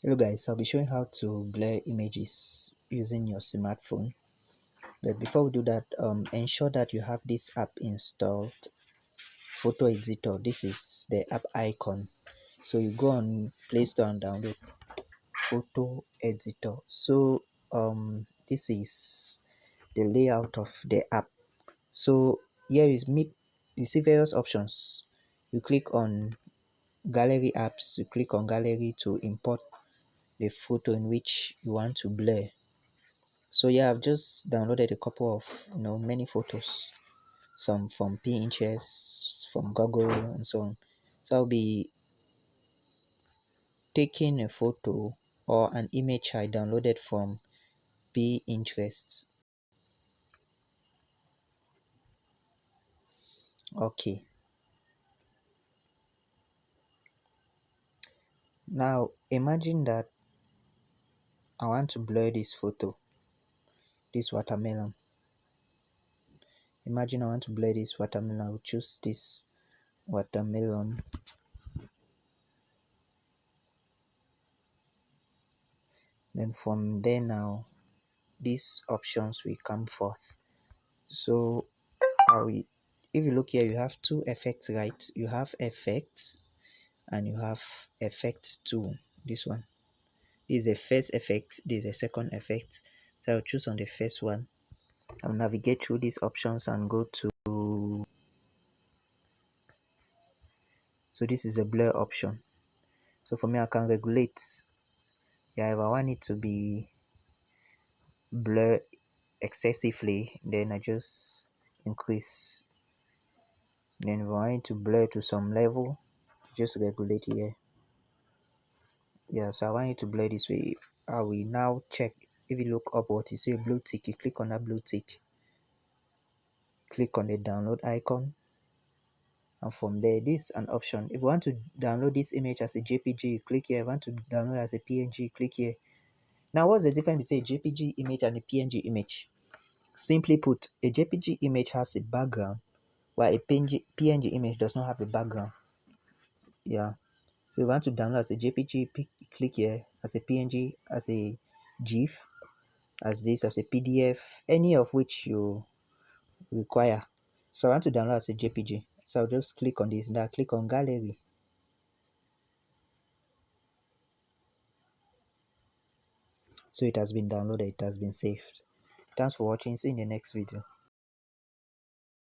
Hello guys, I'll be showing how to blur images using your smartphone. But before we do that, ensure that you have this app installed, Photo Editor. This is the app icon. So you go on Play Store and download Photo Editor. So this is the layout of the app. So here you see various options. You click on Gallery apps. You click on Gallery to import the photo in which you want to blur. So yeah, I've just downloaded a couple of many photos, some from Pinterest, from Google, and so on. So I'll be taking a photo or an image I downloaded from Pinterest. Okay, now imagine that I want to blur this photo, this watermelon. Imagine I want to blur this watermelon. I'll choose this watermelon. Then from there now, these options will come forth. So if you look here, you have two effects, right? You have effects and you have effects 2. This one, this is the first effect, this is the second effect. So I'll choose on the first one. I'll navigate through these options and go to, so this is a blur option. So for me, I can regulate. Yeah, if I want it to be blur excessively, then I just increase. Then if I want it to blur to some level, just regulate here. Yeah, so I want you to blur this way. I will now check. If you look upward, you see a blue tick. You click on that blue tick, click on the download icon, and from there, this is an option. If you want to download this image as a JPG, you click here. If you want to download as a PNG, click here. Now, what's the difference between a JPG image and a PNG image? Simply put, a JPG image has a background, while a PNG image does not have a background. Yeah. So if you want to download as a JPG, click here. As a PNG, as a GIF, as this, as a PDF, any of which you require. So I want to download as a JPG. So I'll just click on this. Now click on gallery. So it has been downloaded, it has been saved. Thanks for watching. See you in the next video.